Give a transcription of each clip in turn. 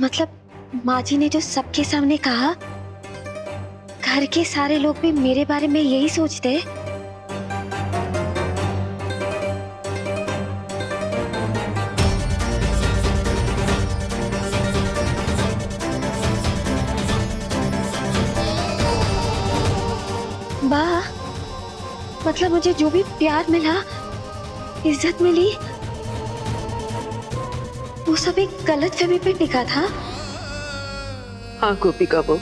मतलब माँ जी ने जो सबके सामने कहा, घर के सारे लोग भी मेरे बारे में यही सोचते हैं। बा, मतलब मुझे जो भी प्यार मिला, इज्जत मिली, वो सब एक गलत फहमी पे टिका था। हाँ गोपिका बहू,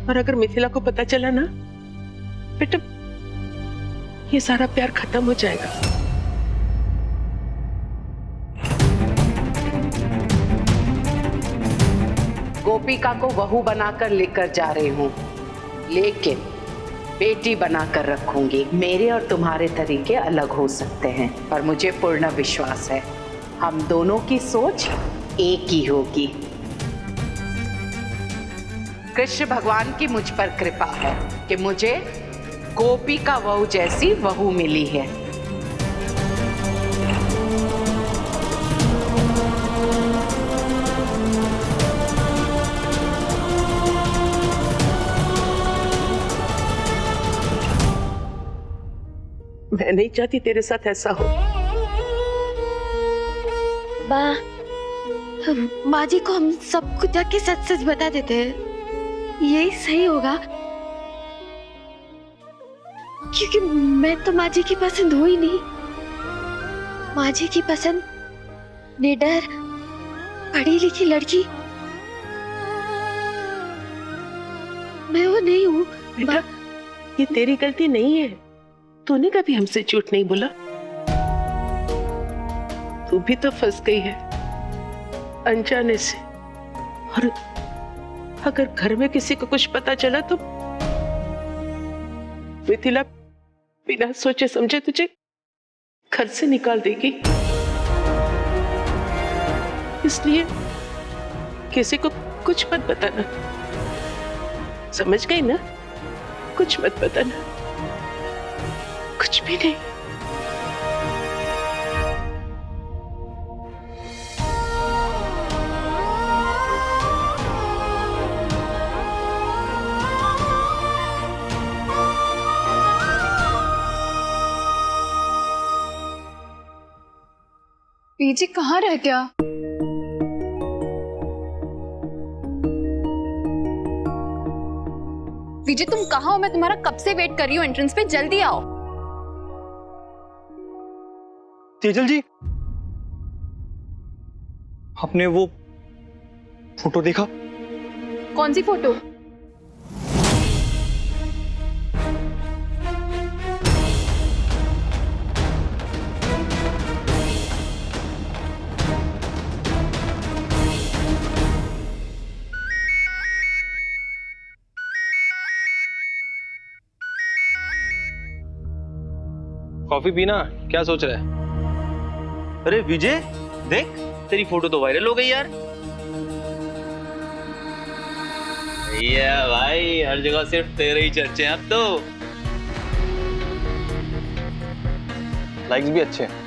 और अगर मिथिला को पता चला ना बेटा, ये सारा प्यार खत्म हो जाएगा। गोपिका को बहू बनाकर लेकर जा रही हूँ, लेकिन बेटी बनाकर रखूंगी। मेरे और तुम्हारे तरीके अलग हो सकते हैं, पर मुझे पूर्ण विश्वास है हम दोनों की सोच एक ही होगी। कृष्ण भगवान की मुझ पर कृपा है कि मुझे गोपिका बहू जैसी बहू मिली है। मैं नहीं चाहती तेरे साथ ऐसा हो। माँ जी को हम सब कुछ जाके सच सच बता देते हैं, यही सही होगा। क्योंकि मैं तो माँ जी की पसंद हुई नहीं। माँ जी की पसंद निडर, पढ़ी लिखी लड़की, मैं वो नहीं हूँ। बेटा, ये तेरी गलती नहीं है। तूने कभी हमसे झूठ नहीं बोला। तू भी तो फंस गई है अनजाने से। और अगर घर में किसी को कुछ पता चला तो मिथिला बिना सोचे समझे तुझे घर से निकाल देगी। इसलिए किसी को कुछ मत बताना, समझ गई ना? कुछ मत बताना, कुछ भी नहीं। पीजी कहाँ रह गया? विजय तुम कहाँ हो? मैं तुम्हारा कब से वेट कर रही हूँ एंट्रेंस पे, जल्दी आओ। तेजल जी, आपने वो फोटो देखा? कौन सी फोटो? कॉफी पीना? क्या सोच रहा है? अरे विजय देख, तेरी फोटो तो वायरल हो गई यार। भाई हर जगह सिर्फ तेरे ही चर्चे हैं अब तो। लाइक्स भी अच्छे हैं।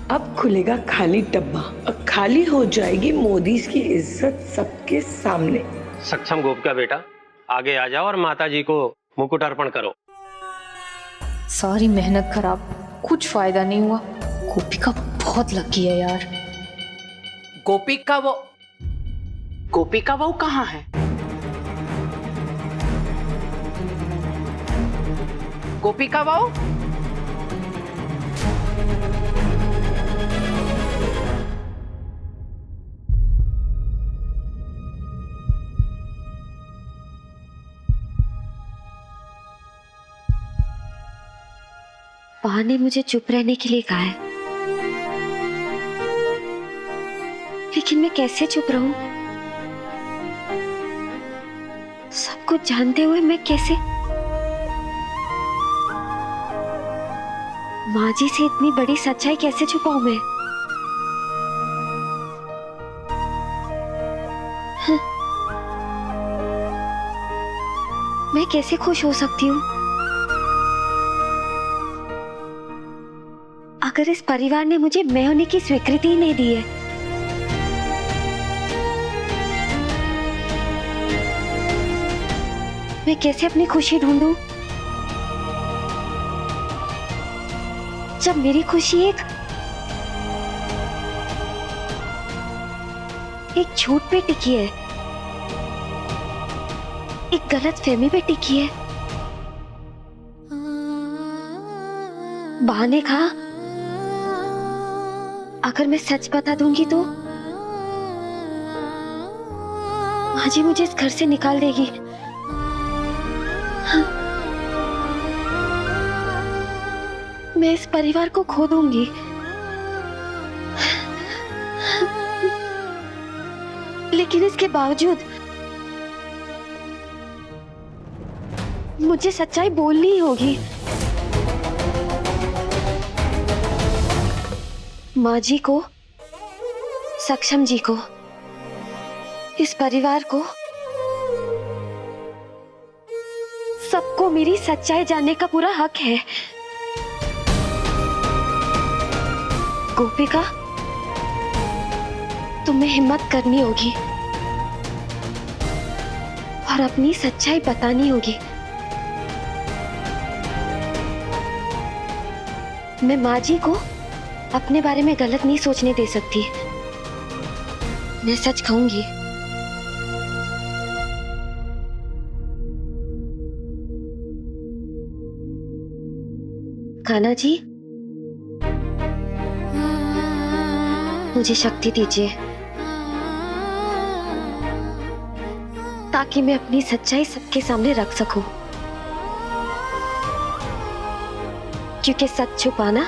अब खुलेगा खाली डब्बा और खाली हो जाएगी मोदी की इज्जत सबके सामने। सक्षम गोपिका बेटा, आगे आ जाओ और माता जी को मुकुट अर्पण करो। सारी मेहनत खराब, कुछ फायदा नहीं हुआ। गोपिका बहुत लकी है यार। गोपिका वो कहाँ है? गोपिका वो बा ने मुझे चुप रहने के लिए कहा है, लेकिन मैं कैसे चुप रहूं? सब कुछ जानते हुए मैं कैसे माँ जी से इतनी बड़ी सच्चाई कैसे छुपाऊं मैं? मैं कैसे खुश हो सकती हूँ अगर इस परिवार ने मुझे मैं होने की स्वीकृति ही नहीं दी है? मैं कैसे अपनी खुशी ढूंढूं जब मेरी खुशी एक झूठ पे टिकी है, एक गलत फहमी पे टिकी है। बा ने कहा अगर मैं सच बता दूंगी तो माँ जी मुझे इस घर से निकाल देगी। हाँ। मैं इस परिवार को खो दूंगी। लेकिन इसके बावजूद मुझे सच्चाई बोलनी ही होगी। माँ जी को, सक्षम जी को, इस परिवार को, सबको मेरी सच्चाई जानने का पूरा हक है। गोपिका, तुम्हें हिम्मत करनी होगी और अपनी सच्चाई बतानी होगी। मैं माँ जी को अपने बारे में गलत नहीं सोचने दे सकती। मैं सच कहूंगी। कान्हा जी, मुझे शक्ति दीजिए ताकि मैं अपनी सच्चाई सबके सामने रख सकूं, क्योंकि सच छुपाना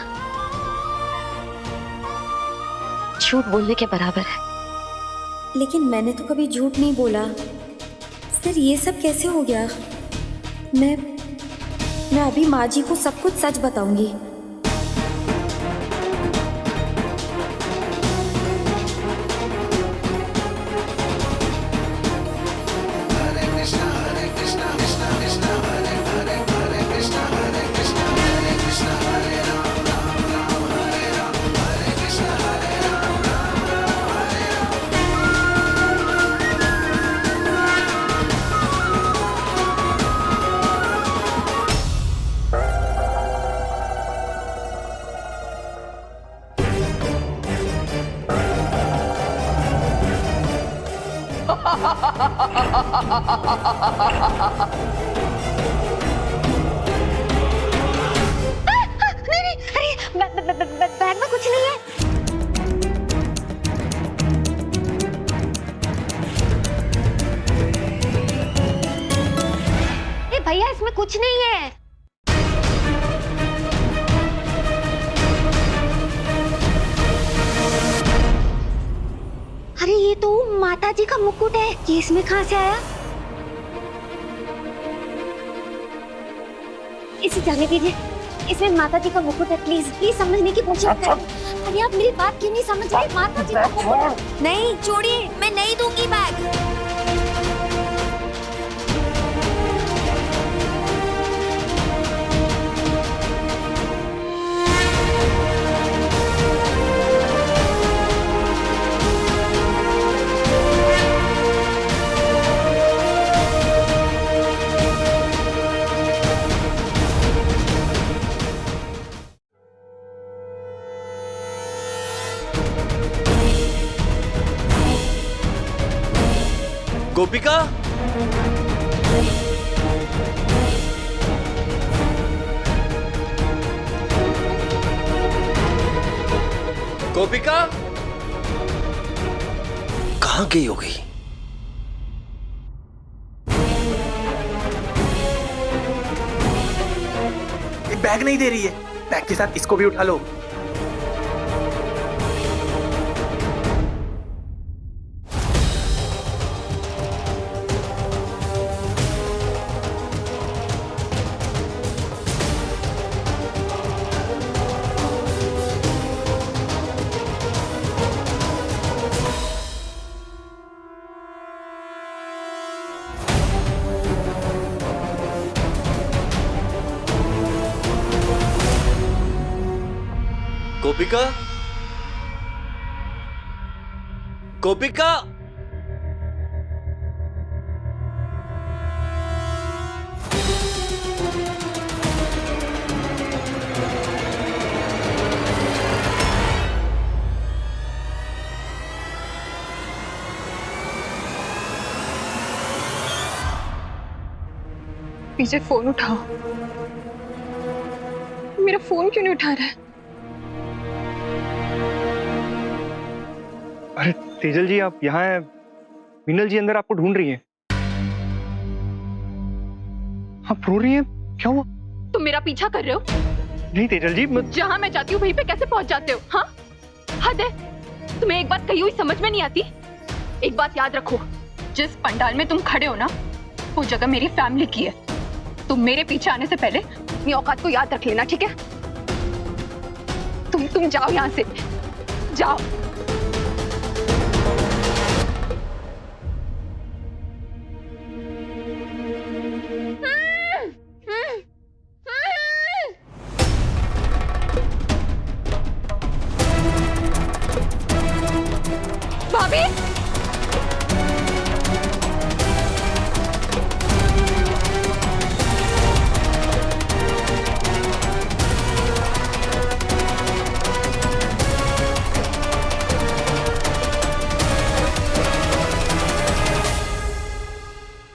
झूठ बोलने के बराबर है। लेकिन मैंने तो कभी झूठ नहीं बोला। फिर ये सब कैसे हो गया? मैं अभी माँ जी को सब कुछ सच बताऊंगी। बैग में कुछ नहीं है। भैया इसमें कुछ नहीं है। अरे ये तो माता जी का मुकुट है, ये इसमें कहाँ से आया? इसे जाने दीजिए, इसमें माता जी का मुकुट है। प्लीज प्लीज समझने की कोशिश करें। अरे आप मेरी बात क्यों नहीं समझ रहे? माता जी का मुकुट। नहीं छोड़िए, मैं नहीं दूंगी बैग। गोपिका, गोपिका कहाँ गई होगी? बैग नहीं दे रही है। बैग के साथ इसको भी उठा लो। गोपिका, गोपिका, पीछे फोन उठाओ। मेरा फोन क्यों नहीं उठा रहा है? अरे तेजल जी, आप यहाँ हैं। मीनल जी अंदर आपको ढूंढ रही हैं। आप रो रही हैं, क्या हुआ? तुम मेरा पीछा कर रहे हो? नहीं तेजल जी, जहाँ मैं जाती हूँ वहीं पे कैसे पहुँच जाते हो? हाँ, हद है। तुम्हें एक बात कही हुई समझ में नहीं आती? एक बात याद रखो, जिस पंडाल में तुम खड़े हो ना, वो जगह मेरी फैमिली की है। तुम मेरे पीछे आने से पहले अपनी औकात को याद रख लेना, ठीक है? तुम जाओ यहाँ से, जाओ। भाभी,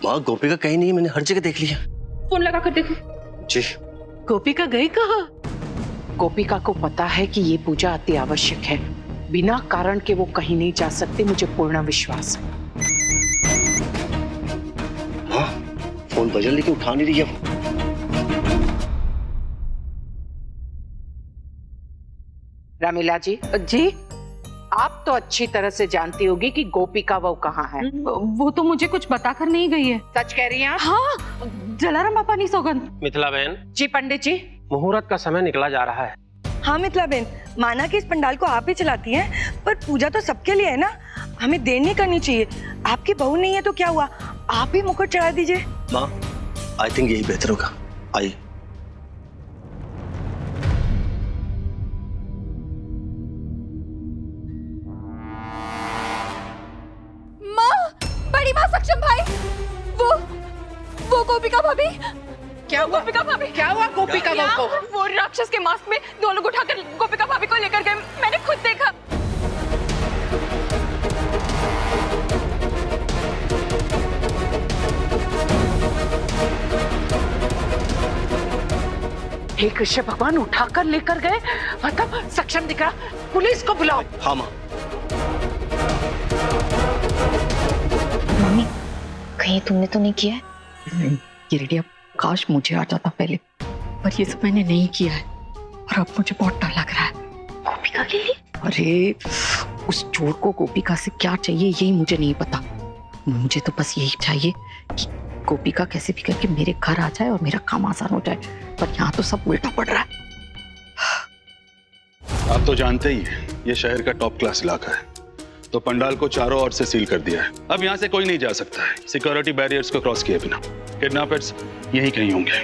माँ गोपिका कहीं नहीं है, मैंने हर जगह देख लिया। फोन लगा कर देखो। जी। गोपिका गई कहाँ? गोपिका को पता है कि ये पूजा अति आवश्यक है, बिना कारण के वो कहीं नहीं जा सकते, मुझे पूर्ण विश्वास है। हाँ, फोन बजल लेके उठा नहीं रही है वो। रामीला जी, आप तो अच्छी तरह से जानती होगी कि गोपिका वो कहाँ है। वो तो मुझे कुछ बताकर नहीं गई है। सच कह रही हैं आप? हाँ, जलाराम बापा नहीं सौगंध। मिथिला बहन, जी पंडित जी। मुहूर्त का समय निकला जा रहा है। हाँ मिथिला बहन, माना कि इस पंडाल को आप ही चलाती हैं, पर पूजा तो सबके लिए है ना, हमें देर नहीं करनी चाहिए। आपकी बहू नहीं है तो क्या हुआ, आप ही मुकुट चढ़ा दीजिए। माँ, आई थिंक यही बेहतर होगा। आइए। बड़ी माँ सक्षम भाई, वो गोपिका भाभी। क्या हुआ? गोपिका भाभी, क्या हुआ गोपिका को? वो राक्षस के मास्क में दो लोग उठाकर गोपिका भाभी को लेकर गए, मैंने खुद देखा। हे कृष्ण भगवान, उठाकर लेकर गए, मतलब सक्षम दिख रहा। पुलिस को बुलाओ। हाँ माँ। मम्मी, कहीं तुमने तो नहीं किया है? नहीं गिरिडि, अब काश मुझे आ जाता पहले, पर ये सब मैंने नहीं किया है और अब मुझे बहुत डर लग रहा है। गोपिका के लिए? अरे उस चोर को गोपिका से क्या चाहिए यही मुझे नहीं पता। मुझे तो बस यही चाहिए कि गोपिका कैसे भी करके मेरे घर आ जाए और मेरा काम आसान हो जाए, पर यहाँ तो सब उल्टा पड़ रहा है। आप तो जानते ही हैं, ये शहर का टॉप क्लास इलाका है, तो पंडाल को चारों ओर से सील कर दिया है। अब यहाँ से कोई नहीं जा सकता है, सिक्योरिटी बैरियर्स को क्रॉस किए बिना। किडनैपर्स यहीं कहीं होंगे।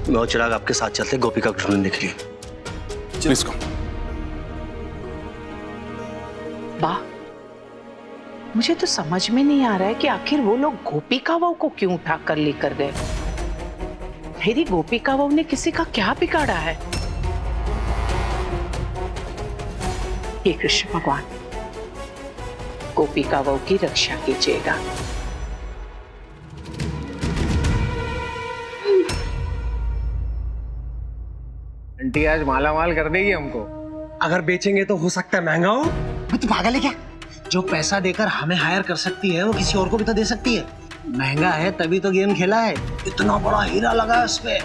मैं और चिराग आपके साथ चलते गोपिका को ढूंढने के लिए। इसको वाह, मुझे तो समझ में नहीं आ रहा है कि आखिर वो लोग गोपिका बहू को क्यों उठाकर लेकर गए। मेरी गोपिका बहू ने किसी का क्या बिगाड़ा है? हे कृष्ण भगवान, गोपिका बहू की रक्षा कीजिएगा। आंटी आज माला माल कर देगी हमको। अगर बेचेंगे तो हो सकता है महंगा हो। तू पागल है क्या? जो पैसा देकर हमें हायर कर सकती है वो किसी और को भी तो दे सकती है। महंगा है तभी तो गेम खेला है, इतना बड़ा हीरा लगा है उस पे।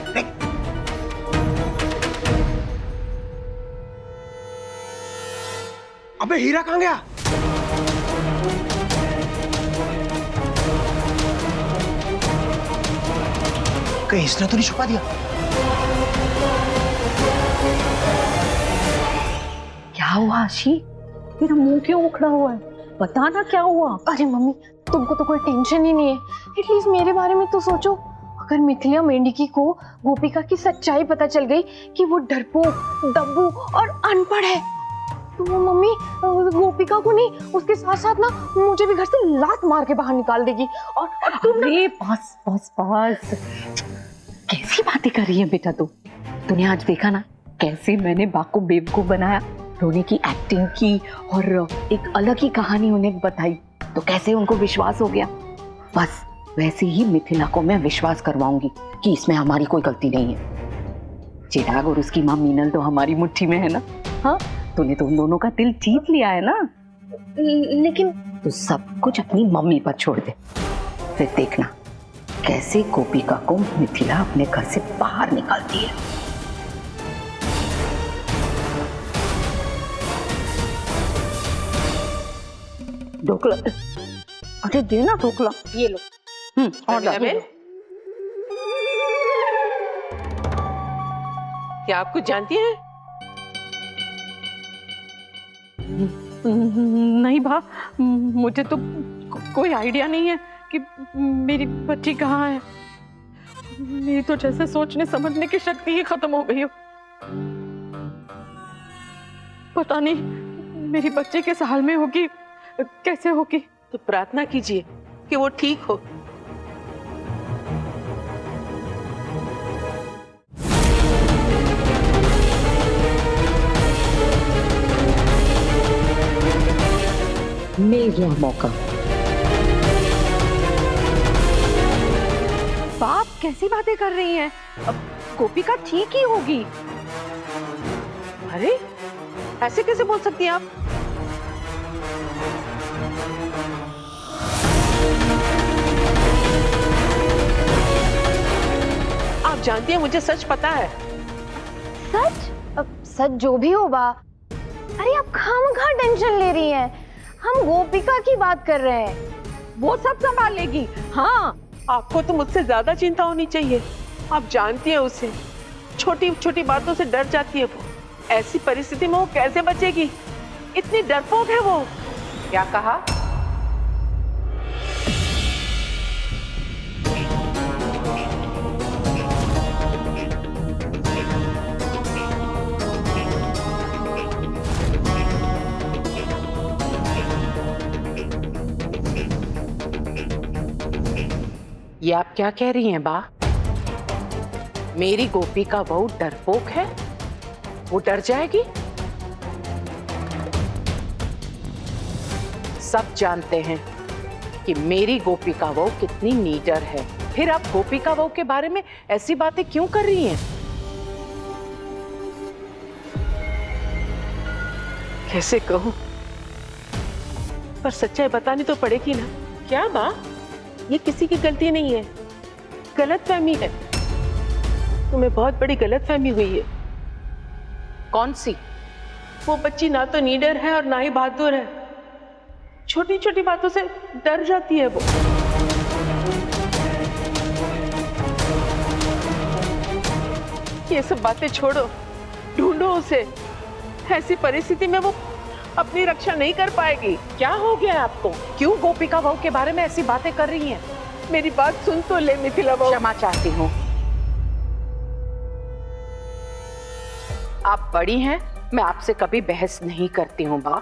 अबे हीरा कहाँ गया? कहीं इसने तो नहीं छुपा दिया? क्या हुआ आशी? तेरा मुंह क्यों उखड़ा हुआ है? बता ना क्या हुआ? अरे मम्मी, तुमको तो कोई टेंशन ही नहीं है। एटलीस्ट मेरे बारे में तो सोचो। अगर मिथिला मेंढकी को गोपिका की सच्चाई पता चल गई कि वो डरपोक, दब्बू और अनपढ़ है, तो वो मम्मी गोपिका को नहीं, उसके साथ साथ ना मुझे भी घर से लात मार के बाहर निकाल देगी। और तुम बस बस बस, कैसी बातें कर रही है बेटा तू? तूने आज देखा ना कैसे मैंने बा को बेवकूफ बनाया, रोने की एक्टिंग की और एक अलग ही कहानी उन्हें बताई, तो कैसे उनको विश्वास हो गया। बस वैसे ही मिथिला को मैं विश्वास करवाऊंगी कि इसमें हमारी कोई गलती नहीं है। चिराग और उसकी माँ मीनल तो हमारी मुट्ठी में है ना। हाँ, तूने तो उन दोनों का दिल जीत लिया है ना। लेकिन तू सब कुछ अपनी मम्मी पर छोड़ दे, फिर देखना कैसे गोपिका को मिथिला अपने घर से बाहर निकालती है। ढोकला, अरे देना ढोकला। ये लो। और ला। क्या आप कुछ जानती हैं? नहीं भा, मुझे तो कोई आइडिया नहीं है कि मेरी बच्ची कहाँ है। मेरी तो जैसे सोचने समझने की शक्ति ही खत्म हो गई हो। पता नहीं मेरी बच्चे किस हाल में होगी, कैसे होगी। तो प्रार्थना कीजिए कि वो ठीक हो। मिल गया मौका। बाप कैसी बातें कर रही हैं? अब गोपिका ठीक ही होगी। अरे ऐसे कैसे बोल सकती हैं आप? आप जानती हैं मुझे सच पता है। सच? अब सच जो भी हो बा। अरे आप खामखा टेंशन ले रही हैं। हम गोपिका की बात कर रहे हैं, वो सब संभाल लेगी। हाँ, आपको तो मुझसे ज्यादा चिंता होनी चाहिए। आप जानती हैं उसे, छोटी छोटी बातों से डर जाती है वो। ऐसी परिस्थिति में वो कैसे बचेगी? इतनी डरपोक है वो। क्या कहा? ये आप क्या कह रही हैं बा? मेरी गोपी का बहू डरपोक है? वो डर जाएगी? सब जानते हैं कि मेरी गोपी का बहू कितनी नीडर है। फिर आप गोपी का बहू के बारे में ऐसी बातें क्यों कर रही हैं? कैसे कहूं, पर सच्चाई बतानी तो पड़ेगी ना। क्या बा, ये किसी की गलती नहीं है, गलतफहमी है। तुम्हें बहुत बड़ी गलतफहमी हुई है। कौन सी? वो बच्ची ना तो नीडर है और ना ही बहादुर है। छोटी छोटी बातों से डर जाती है वो। ये सब बातें छोड़ो, ढूंढो उसे। ऐसी परिस्थिति में वो अपनी रक्षा नहीं कर पाएगी। क्या हो गया आपको? क्यों गोपिका बहू के बारे में ऐसी बातें कर रही हैं? मेरी बात सुन तो ले मिथिला बहू। क्षमा चाहती हूँ। आप बड़ी हैं, मैं आपसे कभी बहस नहीं करती हूँ बा,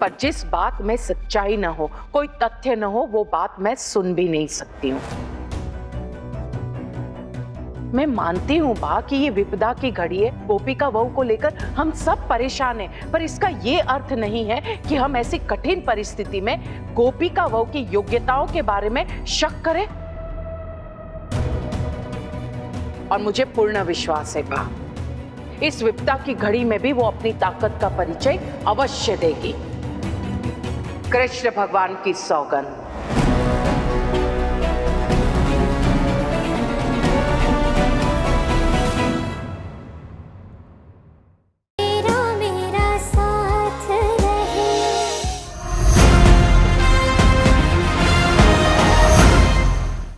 पर जिस बात में सच्चाई न हो, कोई तथ्य न हो, वो बात मैं सुन भी नहीं सकती हूँ। मैं मानती हूँ बा कि ये विपदा की घड़ी है, गोपिका बहू को लेकर हम सब परेशान हैं, पर इसका ये अर्थ नहीं है कि हम ऐसी कठिन परिस्थिति में गोपिका बहू की योग्यताओं के बारे में शक करें। और मुझे पूर्ण विश्वास है बा, इस विपदा की घड़ी में भी वो अपनी ताकत का परिचय अवश्य देगी। कृष्ण भगवान की सौगंध।